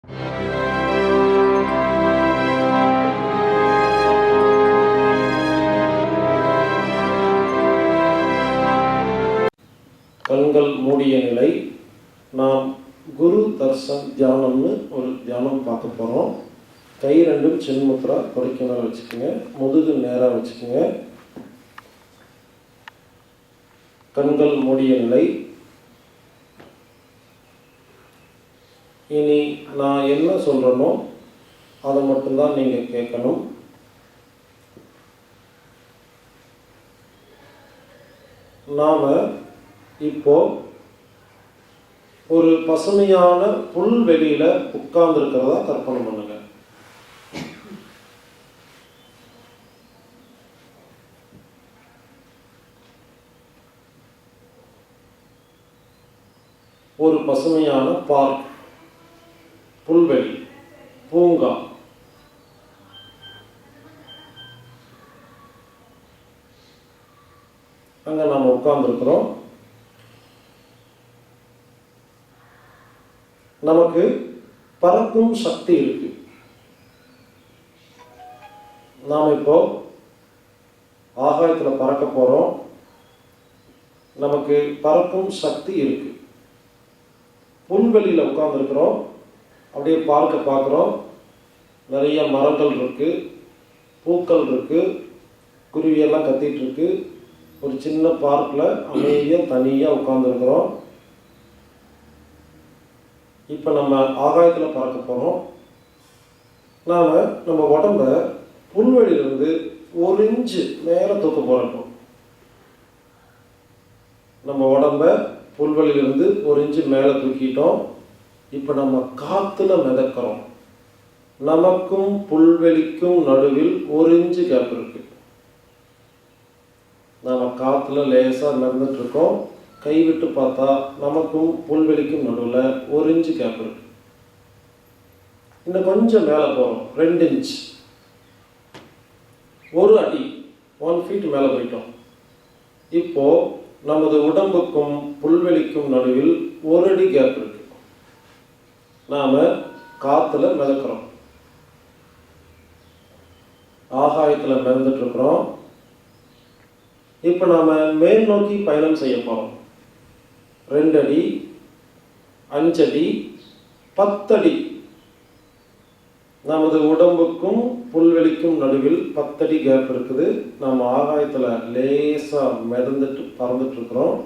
கண்கள் மூடிய நிலை. நாம் குரு தர்சன் தியானம்னு ஒரு தியானம் பார்க்க போகிறோம். கை ரெண்டும் சின்முத்ரா குறைக்க நேரம் வச்சுக்கோங்க, முதுகு நேராக வச்சுக்கோங்க. கண்கள் மூடிய நிலை. இனி நான் என்ன சொல்கிறேனோ அதை மட்டும்தான் நீங்கள் கேட்கணும். நாம் இப்போ ஒரு பசுமையான புல்வெளியில் உட்கார்ந்துருக்கிறதா கற்பனை பண்ணுங்க. ஒரு பசுமையான பார்க், புல்வெளி, பூங்கா. அங்கே நாம் உட்கார்ந்துருக்கிறோம். நமக்கு பறக்கும் சக்தி இருக்கு. நாம் இப்போ ஆகாயத்தில் பறக்க போகிறோம். நமக்கு பறக்கும் சக்தி இருக்கு. புல்வெளியில் உட்கார்ந்துருக்கிறோம். அப்படியே பார்க்க பார்க்குறோம். நிறைய மரங்கள் இருக்கு, பூக்கள் இருக்கு, குருவியெல்லாம் கத்திட்டு இருக்கு. ஒரு சின்ன பார்க்கில் அமைதியாக தனியாக உட்கார்ந்துருக்கிறோம். இப்போ நம்ம ஆகாயத்தில் பறக்க போகிறோம். நாம் நம்ம உடம்ப புல்வெளியிலிருந்து 1 இன்ச்சு மேலே தூக்க போகிறோம். நம்ம உடம்ப புல்வெளியிலிருந்து 1 இன்ச்சு மேலே தூக்கிட்டோம். இப்போ நம்ம காற்றுல மிதக்கிறோம். நமக்கும் புல்வெளிக்கும் நடுவில் 1 இன்ச்சு கேப் இருக்கு. நாம் காற்றுல லேசாக மிதந்துட்டுருக்கோம். கைவிட்டு பார்த்தா நமக்கும் புல்வெளிக்கும் நடுவில் 1 இன்ச்சு கேப் இருக்கு. இன்னும் கொஞ்சம் மேலே போகிறோம், 2 இன்ச், 1 அடி, 1 ஃபீட் மேலே போயிட்டோம். இப்போ நமது உடம்புக்கும் புல்வெளிக்கும் நடுவில் 1 அடி கேப் இருக்கு. நாம் காற்றுல மிதக்கிறோம், ஆகாயத்தில் மிதந்துட்டு இருக்கிறோம். இப்போ நாம் மேல் நோக்கி பயணம் செய்ய போகிறோம். 2 அடி, 5 அடி, 10 அடி. நமது உடம்புக்கும் புல்வெளிக்கும் நடுவில் 10 அடி கேப் இருக்குது. நம்ம ஆகாயத்தில் லேசாக மிதந்துட்டு பறந்துட்டு இருக்கிறோம்.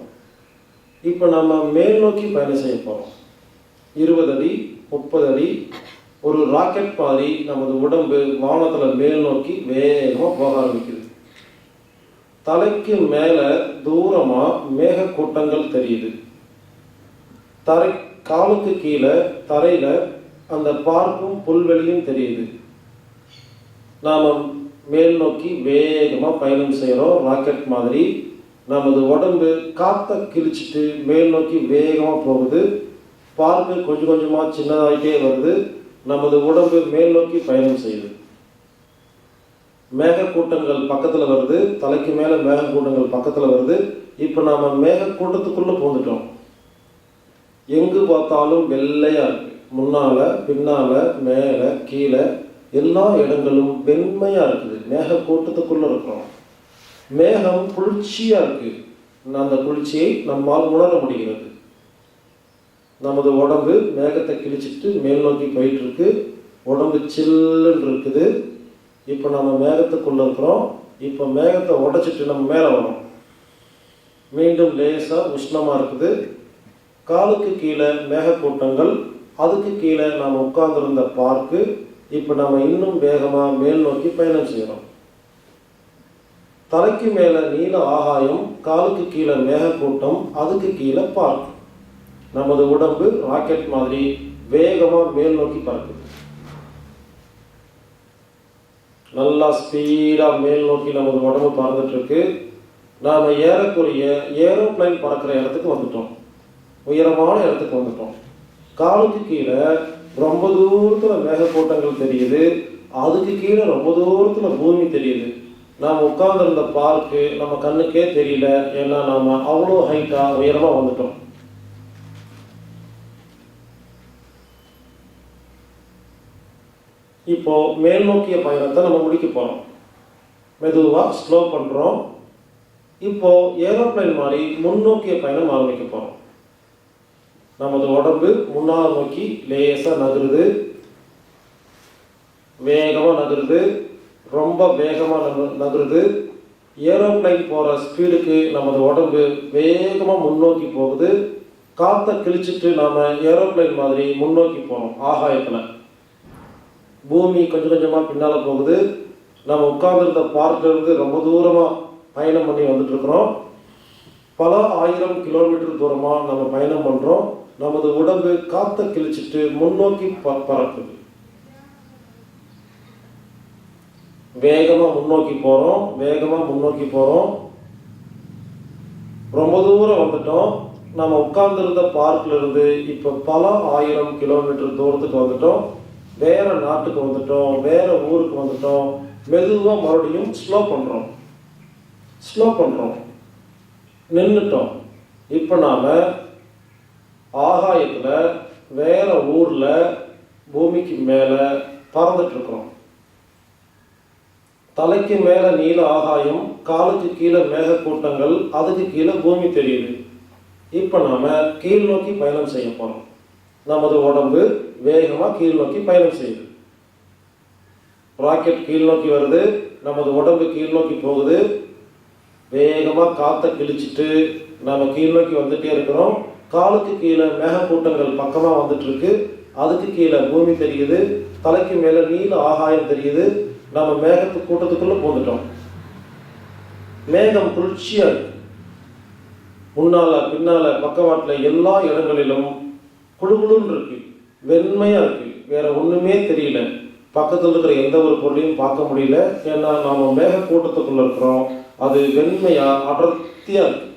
இப்போ நம்ம மேல் நோக்கி பயணம் செய்ய போகிறோம். 20 அடி, 30 அடி. ஒரு ராக்கெட் மாதிரி நமது உடம்பு வானத்தில் மேல் நோக்கி வேகமாக போக ஆரம்பிக்குது. தலைக்கு மேலே தூரமாக மேகக்கூட்டங்கள் தெரியுது. காலுக்கு கீழே தரையில் அந்த பார்க்கும் புல்வெளியும் தெரியுது. நாம் மேல் நோக்கி வேகமாக பயணம் செய்கிறோம். ராக்கெட் மாதிரி நமது உடம்பு காற்றை கிழிச்சிட்டு மேல் நோக்கி வேகமாக போகுது. பார்க்கு கொஞ்சம் கொஞ்சமாக சின்னதாகிட்டே வருது. நமது உடம்பு மேல் நோக்கி பயணம் செய்யுது. மேகக்கூட்டங்கள் பக்கத்தில் வருது. தலைக்கு மேலே மேகக்கூட்டங்கள் பக்கத்தில் வருது. இப்போ நாம் மேகக்கூட்டத்துக்குள்ளே போந்துட்டோம். எங்கு பார்த்தாலும் வெள்ளையாக இருக்குது. முன்னால், பின்னால், மேலே, கீழே எல்லா இடங்களும் வெண்மையாக இருக்குது. மேகக்கூட்டத்துக்குள்ளே இருக்கிறோம். மேகம் குளிர்ச்சியாக இருக்குது. அந்த குளிர்ச்சியை நம்மால் உணர முடிகிறது. நமது உடம்பு மேகத்தை கிழிச்சிட்டு மேல் நோக்கி போயிட்டுருக்கு. உடம்பு சில்லுன்னு இருக்குது. இப்போ நம்ம மேகத்துக்குள்ளே இருக்கிறோம். இப்போ மேகத்தை உடைச்சிட்டு நம்ம மேலே வரோம். மீண்டும் லேசாக உஷ்ணமாக இருக்குது. காலுக்கு கீழே மேகக்கூட்டங்கள், அதுக்கு கீழே நாம் உட்கார்ந்துருந்த பார்க்கு. இப்போ நம்ம இன்னும் வேகமாக மேல் நோக்கி பயணம் செய்கிறோம். தலைக்கு மேலே நீல ஆகாயம், காலுக்கு கீழே மேகக்கூட்டம், அதுக்கு கீழே பார்க். நமது உடம்பு ராக்கெட் மாதிரி வேகமாக மேல் நோக்கி பறக்குது. நல்லா ஸ்பீடாக மேல் நோக்கி நமது உடம்பு பறந்துட்டுருக்கு. நாம் ஏறக்குறைய ஏரோப்ளைன் பறக்கிற இடத்துக்கு வந்துட்டோம். உயரமான இடத்துக்கு வந்துட்டோம். காலுக்கு கீழே ரொம்ப தூரத்தில் மேகக்கூட்டங்கள் தெரியுது. அதுக்கு கீழே ரொம்ப தூரத்தில் பூமி தெரியுது. நாம் உட்கார்ந்துருந்த பார்க்கு நம்ம கண்ணுக்கே தெரியல. ஏன்னா நாம் அவ்வளோ ஹைட்டாக உயரமாக வந்துட்டோம். இப்போ மேல் நோக்கிய பயணத்தை நம்ம முடிக்க போகிறோம். மெதுவாக ஸ்லோ பண்ணுறோம். இப்போ ஏரோப்ளைன் மாதிரி முன்னோக்கிய பயணம் ஆரம்பிக்க போகிறோம். நமது உடம்பு முன்னால் நோக்கி லேசாக நகருது, வேகமாக நகருது, ரொம்ப வேகமாக நகருது. ஏரோப்ளைன் போகிற ஸ்பீடுக்கு நமது உடம்பு வேகமாக முன்னோக்கி போகுது. காற்றை கிழிச்சிட்டு நாம் ஏரோப்ளைன் மாதிரி முன்னோக்கி போகிறோம். ஆகாயத்தில் பூமி கொஞ்சம் கொஞ்சமாக பின்னால் போகுது. நம்ம உட்கார்ந்துருந்த பார்க்கிலிருந்து ரொம்ப தூரமாக பயணம் பண்ணி வந்துட்டுருக்குறோம். பல 1000 கிலோமீட்டர் தூரமாக நம்ம பயணம் பண்ணுறோம். நமது உடம்பு காற்றை கிழிச்சிட்டு முன்னோக்கி பறக்குது. வேகமாக முன்னோக்கி போகிறோம். ரொம்ப தூரம் வந்துட்டோம். நம்ம உட்கார்ந்துருந்த பார்க்கிலிருந்து இப்போ பல 1000 கிலோமீட்டர் தூரத்துக்கு வந்துட்டோம். வேற நாட்டுக்கு வந்துட்டோம், வேற ஊருக்கு வந்துட்டோம். மெதுவாக மறுபடியும் ஸ்லோ பண்ணுறோம். நின்றுட்டோம். இப்போ நாம் ஆகாயத்தில் வேற ஊரில் பூமிக்கு மேலே பறந்துட்டுருக்குறோம். தலைக்கு மேலே நீல ஆகாயம், காலுக்கு கீழே மேகக்கூட்டங்கள், அதுக்கு கீழே பூமி தெரியுது. இப்போ நாம் கீழ் நோக்கி பயணம் செய்ய போகிறோம். நமது உடம்பு வேகமாக கீழ் நோக்கி பயணம் செய்யுது. ராக்கெட் கீழ் நோக்கி வருது, நமது உடம்பு கீழ் நோக்கி போகுது. வேகமாக காற்றை கிழிச்சிட்டு நம்ம கீழ் நோக்கி வந்துட்டே இருக்கிறோம். காலுக்கு கீழே மேகக்கூட்டங்கள் பக்கமாக வந்துட்டுருக்கு, அதுக்கு கீழே பூமி தெரியுது, தலைக்கு மேலே நீல ஆகாயம் தெரியுது. நம்ம மேகத்து கூட்டத்துக்குள்ளே போந்துட்டோம். மேகம் குளிர்ச்சியாக இருக்கு. முன்னால் பின்னால் பக்கவாட்டில் எல்லா இடங்களிலும் குழுகுழுன்னு இருக்கு, வெண்மையாக இருக்கு. வேற ஒன்றுமே தெரியல. பக்கத்தில் இருக்கிற எந்த ஒரு பொருளையும் பார்க்க முடியல. ஏன்னா நாம் மேக கூட்டத்துக்குள்ளே இருக்கிறோம். அது வெண்மையாக அடர்த்தியாக இருக்கு.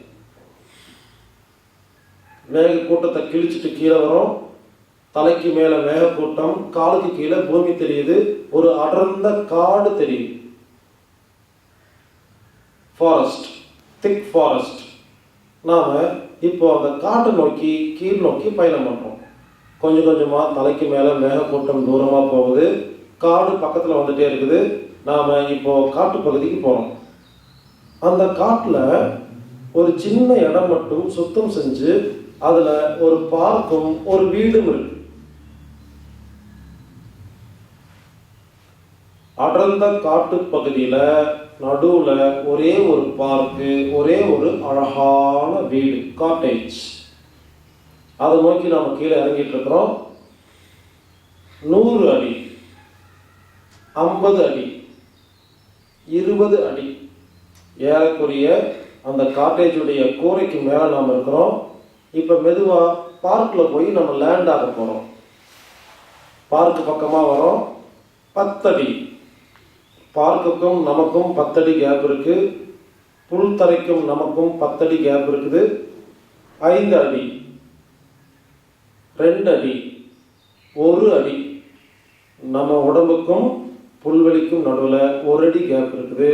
மேக கூட்டத்தை கிழிச்சிட்டு கீழே வரோம். தலைக்கு மேலே மேகக்கூட்டம், காலுக்கு கீழே பூமி தெரியுது. ஒரு அடர்ந்த காடு தெரியுது. ஃபாரஸ்ட், திக் ஃபாரஸ்ட். நாம் இப்போ அந்த காட்டை நோக்கி கீழ் நோக்கி பயணம் பண்ணுறோம். கொஞ்சம் கொஞ்சமாக தலைக்கு மேலே மேகக்கூட்டம் தூரமாக போகுது. காடு பக்கத்தில் வந்துட்டே இருக்குது. நாம் இப்போ காட்டு பகுதிக்கு போகிறோம். அந்த காட்டில் ஒரு சின்ன இடம் மட்டும் சுத்தம் செஞ்சு அதில் ஒரு பார்க்கும் ஒரு வீடும் இருக்கு. அடர்ந்த காட்டு பகுதியில் நடுவில் ஒரே ஒரு பார்க்கு, ஒரே ஒரு அழகான வீடு, காட்டேஜ். அதை நோக்கி நாம் கீழே இறங்கிட்டு இருக்கிறோம். 100 அடி, 50 அடி, 20 அடி ஏறக்குரிய அந்த காட்டேஜுடைய கூரைக்கு மேலே நாம் இருக்கிறோம். இப்போ மெதுவாக பார்க்கில் போய் நம்ம லேண்ட் ஆக போகிறோம். பார்க்கு பக்கமாக வரோம். 10 அடி, பார்க்குக்கும் நமக்கும் 10 அடி கேப் இருக்குது. புல் தரைக்கும் நமக்கும் 10 அடி கேப் இருக்குது. 5 அடி, 2 அடி, 1 அடி. நம்ம உடம்புக்கும் புல்வெளிக்கும் நடுவில் 1 அடி கேப் இருக்குது.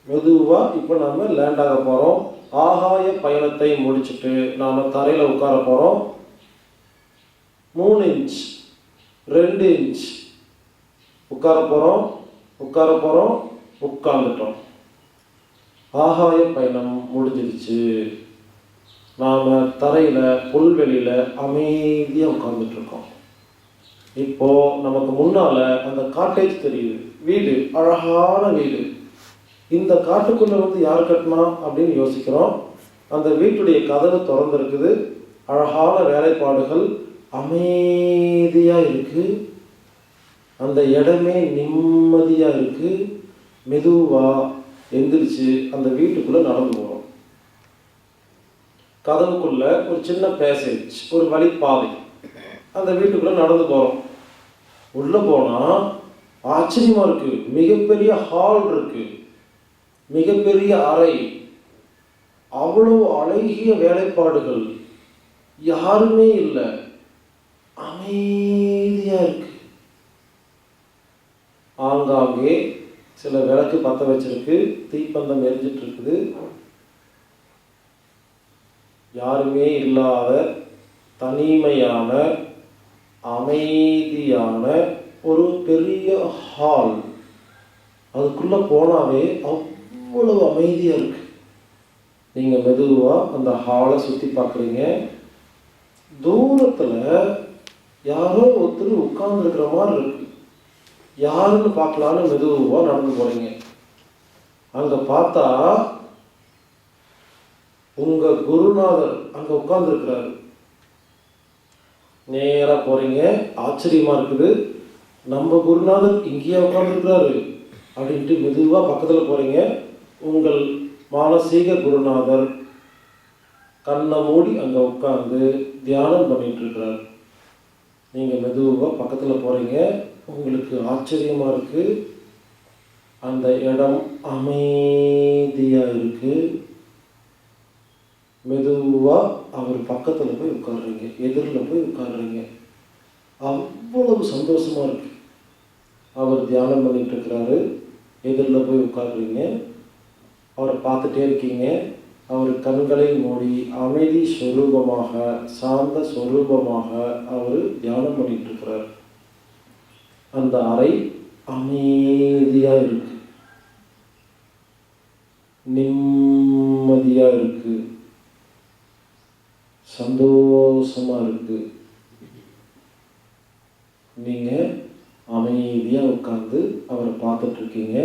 மெதுவாக இப்போ நம்ம லேண்ட் ஆக போகிறோம். ஆகாய பயணத்தை முடிச்சுட்டு நாம் தரையில் உட்கார போகிறோம். 3 இன்ச், 2 இன்ச் உட்கார போகிறோம். உட்கார்ந்துட்டோம். ஆகாய பயணம் முடிஞ்சிருச்சு. நாம் தரையில் புல்வெளியில் அமைதியாக உட்கார்ந்துட்டுருக்கோம். இப்போது நமக்கு முன்னால் அந்த காட்டேஜ் தெரியுது. வீடு, அழகான வீடு. இந்த காட்டுக்குள்ளே வந்து யார் கட்டினா அப்படின்னு யோசிக்கிறோம். அந்த வீட்டுடைய கதவு திறந்துருக்குது. அழகான வேலைப்பாடுகள், அமைதியாக இருக்குது. அந்த இடமே நிம்மதியாக இருக்குது. மெதுவாக எந்திரிச்சு அந்த வீட்டுக்குள்ளே நடந்து போகிறோம். கதவுக்குள்ளே ஒரு சின்ன பேசேஜ், ஒரு வழிப்பாதை. அந்த வீட்டுக்குள்ளே நடந்து போகிறோம். உள்ளே போனால் ஆச்சரியமாக இருக்குது. மிகப்பெரிய ஹால் இருக்குது, மிகப்பெரிய அறை, அவ்வளோ அழகிய வேலைப்பாடுகள், யாருமே இல்லை, அமைதியாக இருக்கு. ஆங்காங்கே சில விளக்கு பற்ற வச்சிருக்கு, தீப்பந்தம் எரிஞ்சிட்டு இருக்குது. யாருமே இல்லாத தனிமையான அமைதியான ஒரு பெரிய ஹால். அதுக்குள்ளே போனாவே அவ்வளவு அமைதியாக இருக்கு. நீங்கள் மெதுவாக அந்த ஹாலை சுற்றி பார்க்குறீங்க. தூரத்தில் யாரோ ஒருத்தர் உட்கார்ந்துருக்கிற மாதிரி இருக்கு. யாருன்னு பார்க்கலான்னு மெதுவாக நடந்து போகிறீங்க. அங்கே பார்த்தா உங்கள் குருநாதர் அங்கே உட்கார்ந்துருக்கிறாரு. நேராக போகிறீங்க. ஆச்சரியமாக இருக்குது, நம்ம குருநாதர் இங்கேயே உட்கார்ந்துருக்கிறாரு அப்படின்ட்டு மெதுவாக பக்கத்தில் போகிறீங்க. உங்கள் மானசீக குருநாதர் கண்ணை மூடி அங்கே உட்கார்ந்து தியானம் பண்ணிட்டு இருக்கிறார். நீங்கள் மெதுவாக பக்கத்தில் போகிறீங்க. உங்களுக்கு ஆச்சரியமாக இருக்குது. அந்த இடம் அமைதியாக இருக்குது. மெதுவாக அவர் பக்கத்தில் போய் உட்காடுறீங்க, எதிரில் போய் உட்காடுறீங்க. அவ்வளவு சந்தோஷமாக இருக்கு. அவர் தியானம் பண்ணிட்டு இருக்கிறாரு, எதிரில் போய் உட்காடுறீங்க. அவரை பார்த்துட்டே இருக்கீங்க. அவர் கண்களை மூடி அமைதி ஸ்வரூபமாக, சாந்த ஸ்வரூபமாக அவர் தியானம் பண்ணிட்டு இருக்கிறார். அந்த அறை அமைதியாக இருக்கு, நிம்மதியாக இருக்கு, சந்தோஷமா இருக்கு. நீங்க அமைதியா உட்கார்ந்து அவரை பார்த்துட்டு இருக்கீங்க.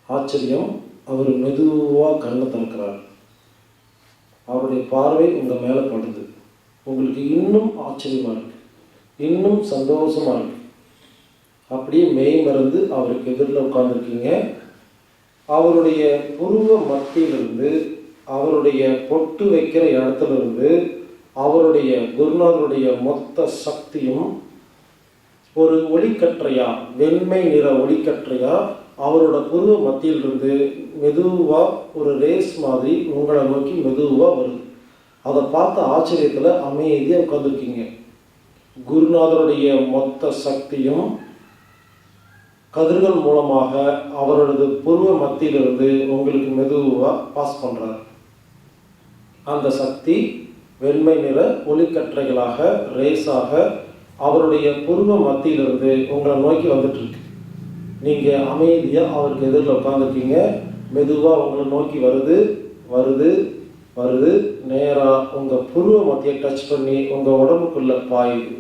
ஆச்சரியம், அவர் மெதுவா கண்ணை திறக்கிறார். அவருடைய பார்வை உங்க மேல படுது. உங்களுக்கு இன்னும் ஆச்சரியமா இருக்கு, இன்னும் சந்தோஷமா இருக்கு. அப்படியே மெய் மறந்து அவருக்கு எதிரில் உட்கார்ந்துருக்கீங்க. அவருடைய புருவ மத்தியிலிருந்து, அவருடைய பொட்டு வைக்கிற இடத்துல இருந்து, அவருடைய குருநாதருடைய மொத்த சக்தியும் ஒரு ஒளிக்கற்றையா, வெண்மை நிற ஒளிக்கற்றையா அவரோட புருவ மத்தியிலிருந்து மெதுவா ஒரு ரேஸ் மாதிரி உங்களை நோக்கி மெதுவா வருது. அதை பார்த்த ஆச்சரியத்துல அமைதியா உட்கார்ந்துருக்கீங்க. குருநாதருடைய மொத்த சக்தியும் கதிர்கள் மூலமாக அவரது புருவ மத்தியிலிருந்து உங்களுக்கு மெதுவா பாஸ் பண்றார். அந்த சக்தி வெண்மை நிற ஒளிக்கற்றைகளாக ரேஸாக அவருடைய புருவ மத்தியிலிருந்து உங்களை நோக்கி வந்துட்டு இருக்கு. நீங்க அமைதியா அவருக்கு எதிரில் உட்காந்துருக்கீங்க. மெதுவா உங்களை நோக்கி வருது வருது வருது. நேரா உங்க புருவ மத்தியை டச் பண்ணி உங்க உடம்புக்குள்ள பாயுது.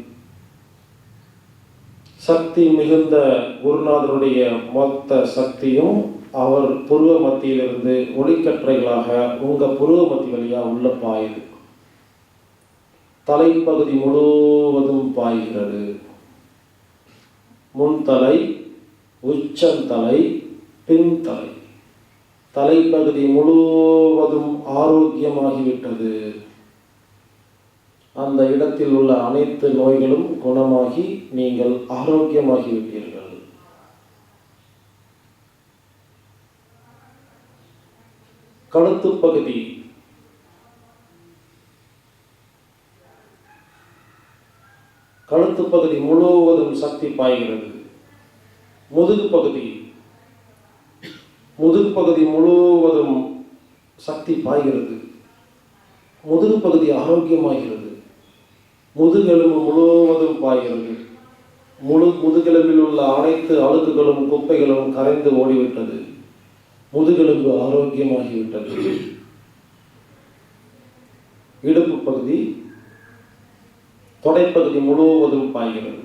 சக்தி மிகுந்த குருநாதருடைய மொத்த சக்தியும் அவர் புருவ மத்தியிலிருந்து ஒளிக்கற்றைகளாக உங்க புருவ மத்தி வழியா உள்ள பாயுது. தலைப்பகுதி முழுவதும் பாய்கிறது. முன்தலை, உச்சந்தலை, பின்தலை, தலைப்பகுதி முழுவதும் ஆரோக்கியமாகிவிட்டது. அந்த இடத்தில் உள்ள அனைத்து நோய்களும் குணமாகி நீங்கள் ஆரோக்கியமாகிவிட்டீர்கள். கழுத்து பகுதி, கழுத்து பகுதி முழுவதும் சக்தி பாய்கிறது. முதுகு பகுதி, முதுகு பகுதி முழுவதும் சக்தி பாய்கிறது. முதுகு பகுதி ஆரோக்கியமாகிறது. முதுகெலும்பு முழுவதும் பாய்கிறது. முதுகெலும்பில் உள்ள அனைத்து அழுக்குகளும் குப்பைகளும் கரைந்து ஓடிவிட்டது. முதுகெலும்பு ஆரோக்கியமாகிவிட்டது. இடுப்பு பகுதி, தொடைப்பகுதி முழுவதும் பாய்கிறது.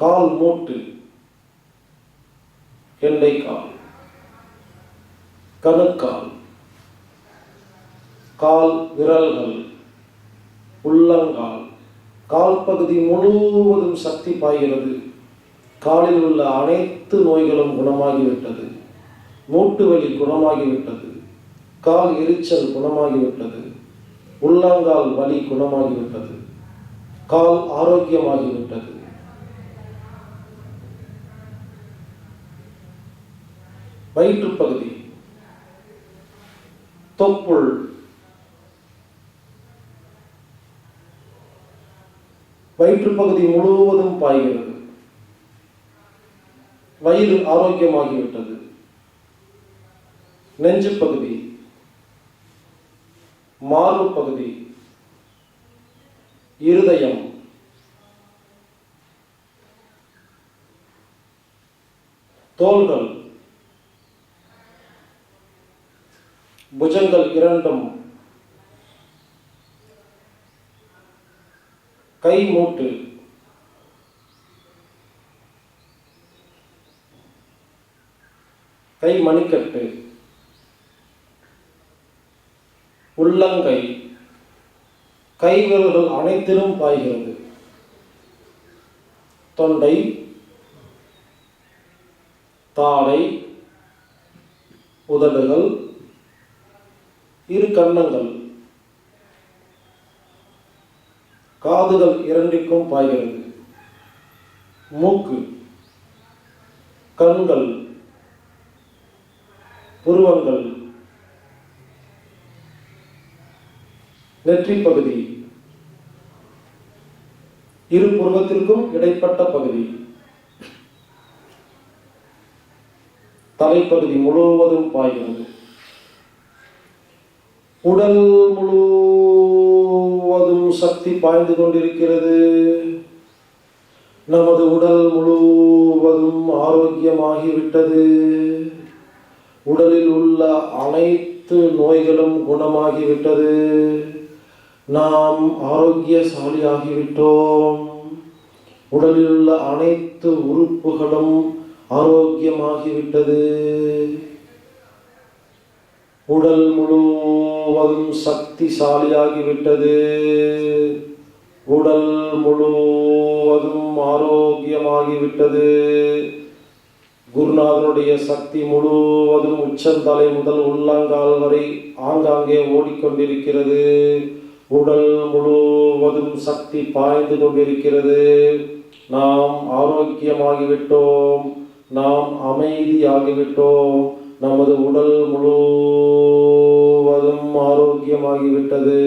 கால் மூட்டு, கெண்டைக்கால், கணுக்கால், கால் விரல்கள், உள்ளங்கால், கால் பகுதி முழுவதும் சக்தி பாய்கிறது. காலில் உள்ள அனைத்து நோய்களும் குணமாகிவிட்டது. மூட்டு வலி குணமாகிவிட்டது. கால் எரிச்சல் குணமாகிவிட்டது. உள்ளங்கால் வலி குணமாகிவிட்டது. கால் ஆரோக்கியமாகிவிட்டது. வயிற்றுப்பகுதி, தொப்புள், வயிற்றுப்பகுதி முழுவதும் பாய்கிறது. வயிறு ஆரோக்கியமாகிவிட்டது. நெஞ்சு பகுதி, மார்பு பகுதி, இருதயம், தோள்கள், புஜங்கள் இரண்டும், கை மூட்டு, கை மணிக்கட்டு, உள்ளங்கை, கை விரல்கள் அனைத்திலும் பாய்கிறது. தொண்டை, தாடை, உதடுகள், இரு கன்னங்கள், காதுகள் இரண்டிற்கும் பாய்கிறது. மூக்கு, கண்கள், புருவங்கள், நெற்றி பகுதி, இரு புருவத்திற்கும் இடைப்பட்ட பகுதி, தலைப்பகுதி முழுவதும் பாய்கிறது. உடல் முழுவதும் சக்தி பாய்ந்து கொண்டிருக்கிறது. நமது உடல் முழுவதும் ஆரோக்கியமாகிவிட்டது. உடலில் உள்ள அனைத்து நோய்களும் குணமாகிவிட்டது. நாம் ஆரோக்கியசாலியாகிவிட்டோம். உடலில் உள்ள அனைத்து உறுப்புகளும் ஆரோக்கியமாகிவிட்டது. உடல் முழுவதும் சக்திசாலியாகிவிட்டது. உடல் முழுவதும் ஆரோக்கியமாகிவிட்டது. குருநாதனுடைய சக்தி முழுவதும் உச்சந்தலை முதல் உள்ளங்கால் வரை ஆங்காங்கே ஓடிக்கொண்டிருக்கிறது. உடல் முழுவதும் சக்தி பாய்ந்து கொண்டிருக்கிறது. நாம் ஆரோக்கியமாகிவிட்டோம். நாம் அமைதியாகிவிட்டோம். நமது உடல் முழுவதும் ஆரோக்கியமாகிவிட்டது.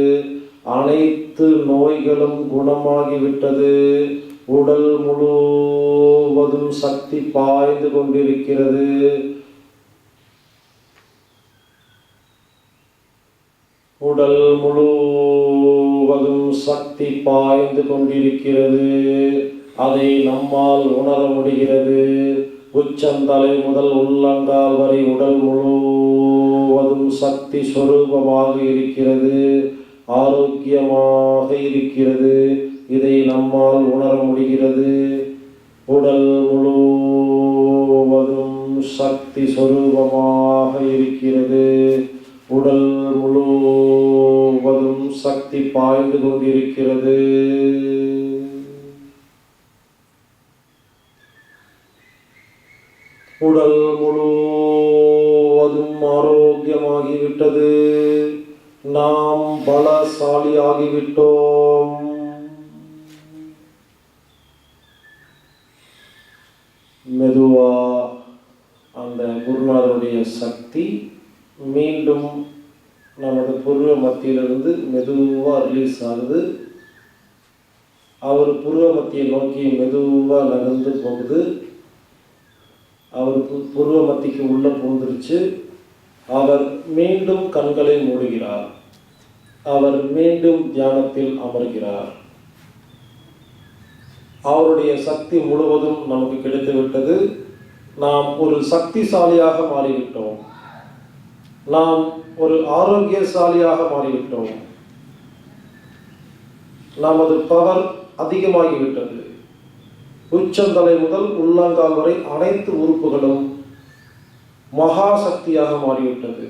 அனைத்து நோய்களும் குணமாகிவிட்டது. உடல் முழுவதும் சக்தி பாய்ந்து கொண்டிருக்கிறது. உடல் முழுவதும் சக்தி பாய்ந்து கொண்டிருக்கிறது. அதை நம்மால் உணர முடிகிறது. உச்சந்தலை முதல் உள்ளங்கால் வரை உடல் முழுவதும் சக்தி சொரூபமாக இருக்கிறது. ஆரோக்கியமாக இருக்கிறது. இதை நம்மால் உணர முடிகிறது. உடல் முழுவதும் சக்தி சொரூபமாக இருக்கிறது. உடல் முழுவதும் சக்தி பாய்ந்து கொண்டிருக்கிறது. உடல் முழுவதும் ஆரோக்கியமாகிவிட்டது. நாம் பலசாலியாகிவிட்டோம். மெதுவா அந்த குருநாதருடைய சக்தி மீண்டும் நமது புருவ மத்தியிலிருந்து மெதுவாக ரிலீஸ் ஆகுது. அவர் புருவ மத்தியை நோக்கி மெதுவாக நகர்ந்து போகுது. அவர் புருவ மத்திக்கு உள்ள பூந்துருச்சு. அவர் மீண்டும் கண்களை மூடுகிறார். அவர் மீண்டும் தியானத்தில் அமர்கிறார். அவருடைய சக்தி முழுவதும் நமக்கு கிடைத்துவிட்டது. நாம் ஒரு சக்திசாலியாக மாறிவிட்டோம். நாம் ஒரு ஆரோக்கியசாலியாக மாறிவிட்டோம். நமது பவர் அதிகமாகிவிட்டது. உச்சந்தலை முதல் உள்ளங்கால் வரை அனைத்து உறுப்புகளும் மகா சக்தியாக மாறிவிட்டது.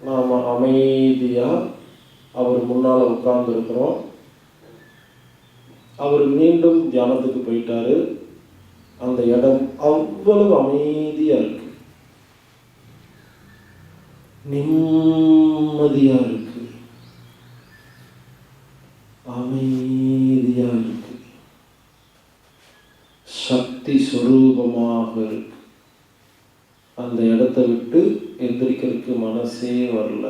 நாம அமைதியா அவர் முன்னால உட்கார்ந்து இருக்கிறோம். அவர் மீண்டும் தியானத்துக்கு போயிட்டாரு. அந்த இடம் அவ்வளவு அமைதியா இருக்கு, நிம்மதியா இருக்கு, அமைதியா இருக்கு, சக்தி சொரூபமாக இருக்கு. அந்த இடத்தை விட்டு எந்திரிக்கிறதுக்கு மனசே வரல.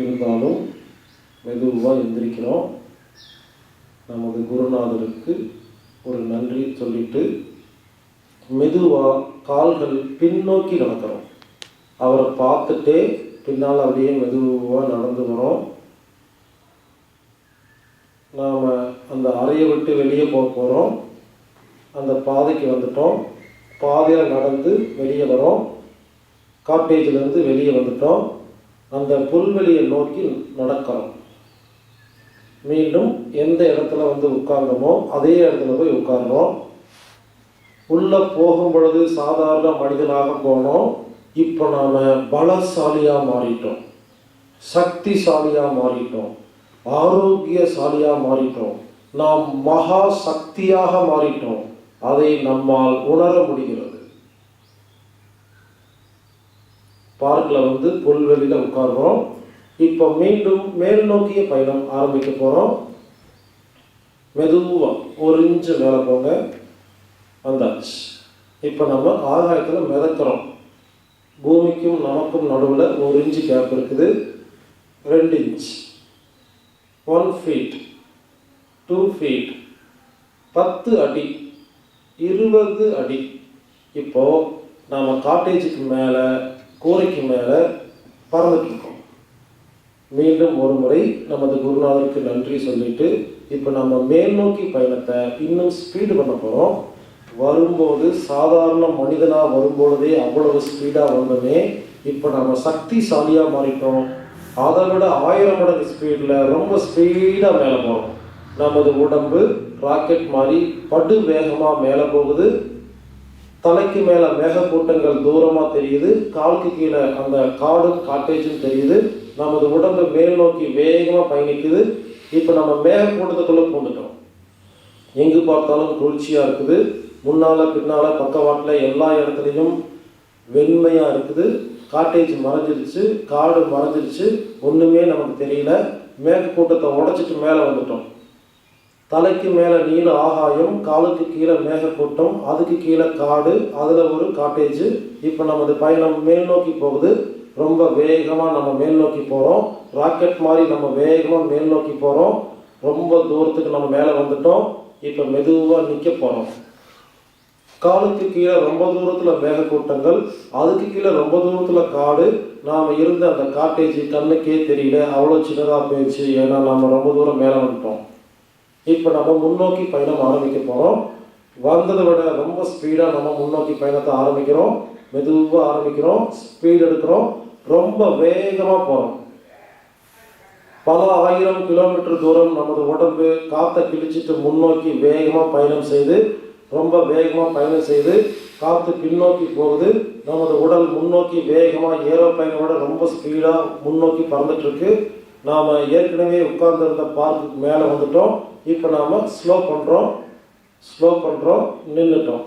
இருந்தாலும் மெதுவாக எந்திரிக்கிறோம். நமது குருநாதருக்கு ஒரு நன்றி சொல்லிட்டு மெதுவாக கால்கள் பின்னோக்கி நடக்கிறோம். அவரை பார்த்துட்டே பின்னால் அப்படியே மெதுவாக நடந்து வரோம். நாம் அந்த அறையை விட்டு வெளியே போக போகிறோம். அந்த பாதைக்கு வந்துட்டோம். பாதையில் நடந்து வெளியே வரோம். காட்டேஜிலேருந்து வெளியே வந்துட்டோம். அந்த புல்வெளியை நோக்கி நடக்கிறோம். மீண்டும் எந்த இடத்துல வந்து உட்கார்ந்தோமோ அதே இடத்துல போய் உட்கார்றோம். உள்ளே போகும் பொழுது சாதாரண மனிதனாக போனோம். இப்போ நாம் பலசாலியாக மாறிட்டோம், சக்திசாலியாக மாறிட்டோம், ஆரோக்கியசாலியாக மாறிட்டோம், நாம் மகா சக்தியாக மாறிட்டோம். அதை நம்மால் உணர முடிகிறது. பார்க்கில் வந்து புல்வெளியில் உட்கார்றோம். இப்போ மீண்டும் மேல் நோக்கிய பயணம் ஆரம்பிக்க போகிறோம். மெதுவாக ஒரு இன்ச்சு மேலே போங்க. வந்தாச்சு. இப்போ நம்ம ஆகாயத்தில் மிதக்கிறோம். பூமிக்கும் நமக்கும் நடுவில் 1 இன்ச்சு கேப் இருக்குது. 2 இன்ச், 1 ஃபீட், 2 ஃபீட், 10 அடி, 20 அடி. இப்போது நாம் காட்டேஜுக்கு மேலே, கூரைக்கு மேலே பறந்துட்டுருக்கோம். மீண்டும் ஒரு முறை நமது குருநாதருக்கு நன்றி சொல்லிட்டு இப்போ நம்ம மேல் நோக்கி பயணத்தை இன்னும் ஸ்பீடு பண்ண போகிறோம். வரும்போது சாதாரண மனிதனாக வரும்பொழுதே அவ்வளவு ஸ்பீடாக வந்தோமே, இப்போ நம்ம சக்திசாலியாக மாறிட்டோம். அதை விட 1000 மடங்கு ஸ்பீடில் ரொம்ப ஸ்பீடாக மேலே போகிறோம். நமது உடம்பு ராக்கெட் மாதிரி படு வேகமாக மேலே போகுது. தலைக்கு மேலே மேகக்கூட்டங்கள் தூரமாக தெரியுது. காலுக்கு கீழே அந்த காடும் காட்டேஜும் தெரியுது. நமது உடம்பு மேல் நோக்கி வேகமாக பயணிக்குது. இப்போ நம்ம மேகக்கூட்டத்துக்குள்ளே பூந்துட்டோம். எங்கு பார்த்தாலும் குளிர்ச்சியாக இருக்குது. முன்னால் பின்னால் பக்கவாட்டில் எல்லா இடத்துலையும் வெண்மையாக இருக்குது. காட்டேஜ் மறைஞ்சிருச்சு, காடு மறைஞ்சிருச்சு, ஒன்றுமே நமக்கு தெரியல. மேகக்கூட்டத்தை உடைச்சிட்டு மேலே வந்துட்டோம். தலைக்கு மேலே நீல ஆகாயம், காலுக்கு கீழே மேகக்கூட்டம், அதுக்கு கீழே காடு, அதில் ஒரு காட்டேஜ். இப்போ நமது பயணம் மேல் நோக்கி போகுது. ரொம்ப வேகமாக நம்ம மேல் நோக்கி போகிறோம். ராக்கெட் மாதிரி நம்ம வேகமாக மேல் நோக்கி போகிறோம். ரொம்ப தூரத்துக்கு நம்ம மேலே வந்துட்டோம். இப்போ மெதுவாக நிற்க போகிறோம். காலுக்கு கீழே ரொம்ப தூரத்தில் மேகக்கூட்டங்கள், அதுக்கு கீழே ரொம்ப தூரத்தில் காடு. நாம் இருந்த அந்த காட்டேஜ் கண்ணுக்கே தெரியல, அவ்வளோ சின்னதாக போயிடுச்சு. ஏன்னா நம்ம ரொம்ப தூரம் மேலே வந்துட்டோம். இப்போ நம்ம முன்னோக்கி பயணம் ஆரம்பிக்க போகிறோம். வந்ததை விட ரொம்ப ஸ்பீடாக நம்ம முன்னோக்கி பயணத்தை ஆரம்பிக்கிறோம். மெதுவாக ஆரம்பிக்கிறோம், ஸ்பீடு எடுக்கிறோம், ரொம்ப வேகமாக போகிறோம். பல 1000 கிலோமீட்டர் தூரம் நமது உடம்பு காற்றை கிழிச்சிட்டு முன்னோக்கி வேகமாக பயணம் செய்து, ரொம்ப வேகமாக பயணம் செய்து காற்று பின்னோக்கி போகுது. நமது உடல் முன்னோக்கி வேகமாக ஏரோப்ளைனோட ரொம்ப ஸ்பீடாக முன்னோக்கி பறந்துட்டுருக்கு. நாம் ஏற்கனவே உட்கார்ந்துருந்த பார்க்குக்கு மேலே வந்துட்டோம். இப்போ நாம் ஸ்லோ பண்ணுறோம், நின்றுட்டோம்.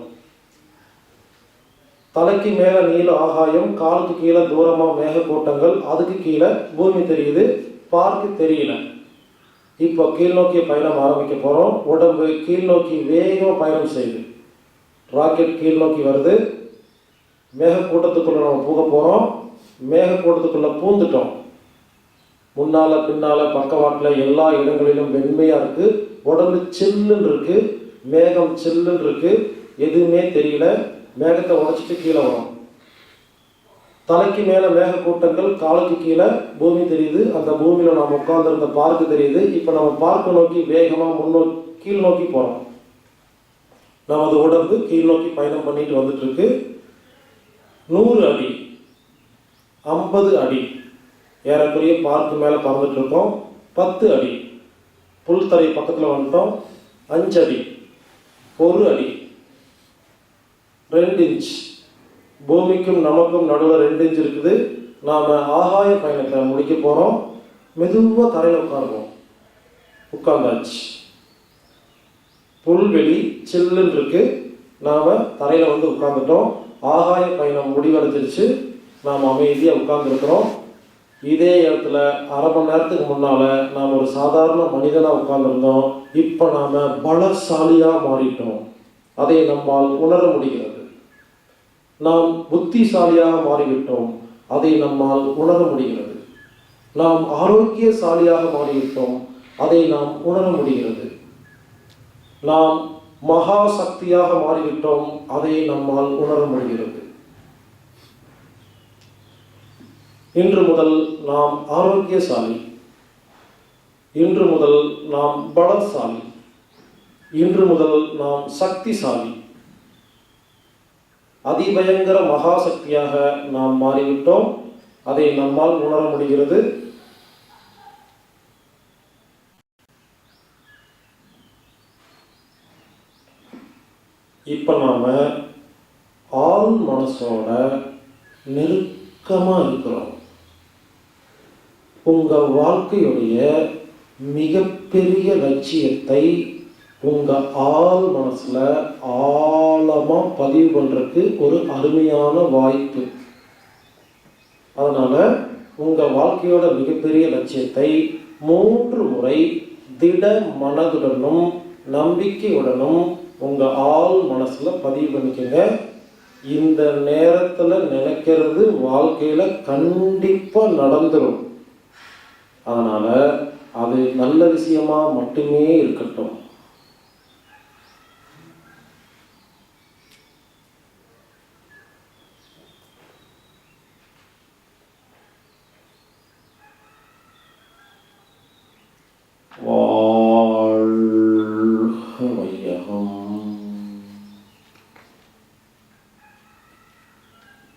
தலைக்கு மேலே நீல ஆகாயம், காலுக்கு கீழே தூரமாக மேகக்கூட்டங்கள், அதுக்கு கீழே பூமி தெரியுது, பார்க்கு தெரியல. இப்போ கீழ்நோக்கிய பயணம் ஆரம்பிக்க போகிறோம். உடம்பு கீழ்நோக்கி வேகமாக பயணம் செய்யுது. ராக்கெட் கீழ்நோக்கி வருது. மேகக்கூட்டத்துக்குள்ளே நம்ம போக போகிறோம். மேகக்கூட்டத்துக்குள்ளே பூந்துட்டோம். முன்னால் பின்னால் பக்கவாட்டில் எல்லா இடங்களிலும் வெண்மையாக இருக்குது. உடம்பு சில்லுன்னு இருக்குது, மேகம் சில்லுன்னு இருக்குது, எதுவுமே தெரியல. மேகத்தை உடைச்சிட்டு கீழே வரும். தலைக்கு மேலே மேகக்கூட்டங்கள், காலுக்கு கீழே பூமி தெரியுது. அந்த பூமியில் நாம் உட்கார்ந்துருந்த பார்க்கு தெரியுது. இப்போ நம்ம பார்க்கை நோக்கி வேகமாக கீழ் நோக்கி போகிறோம். நமது உடம்பு கீழ் நோக்கி பயணம் பண்ணிட்டு வந்துட்டுருக்கு. 100 அடி, 50 அடி, ஏறக்குறைய பார்க்கு மேலே பறந்துட்டுருக்கோம். 10 அடி, புல்தரை பக்கத்தில் வந்துட்டோம். 5 அடி, 1 அடி, 2 இன்ச், பூமிக்கும் நமக்கும் நடுவில் 2 இன்ச் இருக்குது. நாம் ஆகாய பயணத்தை முடிக்க போகிறோம். மெதுவாக தரையில் உட்காருவோம். உட்கார்ந்தாச்சு. புல்வெளி சில்லுன்னு இருக்குது. நாம் தரையில் வந்து உட்காந்துட்டோம். ஆகாய பயணம் முடிவடைஞ்சிருச்சு. நாம் அமைதியாக உட்கார்ந்துருக்கிறோம். இதே இடத்துல அரை மணி நேரத்துக்கு முன்னால் நாம் ஒரு சாதாரண மனிதனாக உட்கார்ந்துருந்தோம். இப்போ நாம் பலசாலியாக மாறிட்டோம். அதை நம்மால் உணர முடிகிறது. நாம் புத்திசாலியாக மாறிவிட்டோம். அதை நம்மால் உணர முடிகிறது. நாம் ஆரோக்கியசாலியாக மாறிவிட்டோம். அதை நாம் உணர முடிகிறது. நாம் மகா சக்தியாக மாறிவிட்டோம். அதை நம்மால் உணர முடிகிறது. இன்று முதல் நாம் ஆரோக்கியசாலி, இன்று முதல் நாம் பலசாலி, இன்று முதல் நாம் சக்திசாலி, அதிபயங்கர மகாசக்தியாக நாம் மாறிவிட்டோம். அதை நம்மால் உணர முடிகிறது. இப்போ நாம் ஆள் மனசோட நெருக்கமாக இருக்கிறோம். உங்கள் வாழ்க்கையுடைய மிகப்பெரிய லட்சியத்தை உங்கள் ஆள் மனசில் ஆழமாக பதிவு பண்ணுறதுக்கு ஒரு அருமையான வாய்ப்பு. அதனால் உங்கள் வாழ்க்கையோட மிகப்பெரிய லட்சியத்தை 3 முறை திட மனதுடனும் நம்பிக்கையுடனும் உங்கள் ஆள் மனசில் பதிவு பண்ணிக்கோங்க. இந்த நேரத்தில் நினைக்கிறது வாழ்க்கையில் கண்டிப்பாக நடந்துடும். அதனால் அது நல்ல விஷயமாக மட்டுமே இருக்கட்டும்.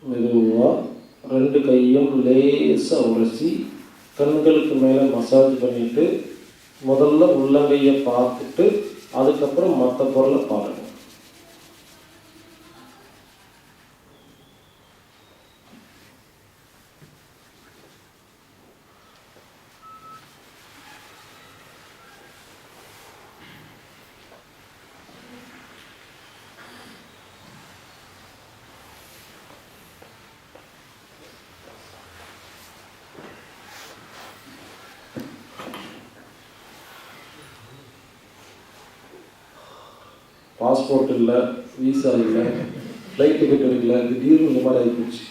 மெதுவாக 2 கையும் லேசாக உரசி கண்களுக்கு மேலே மசாஜ் பண்ணிவிட்டு முதல்ல உள்ளங்கையை பார்த்துட்டு அதுக்கப்புறம் மற்ற பொருளை பாருங்கள். பாஸ்போர்ட் இல்லை, விசா இல்லை, ஃப்ளைட் டிக்கெட் எடுக்கல, திடீர்னு இந்த மாதிரி ஆகிப்போச்சு.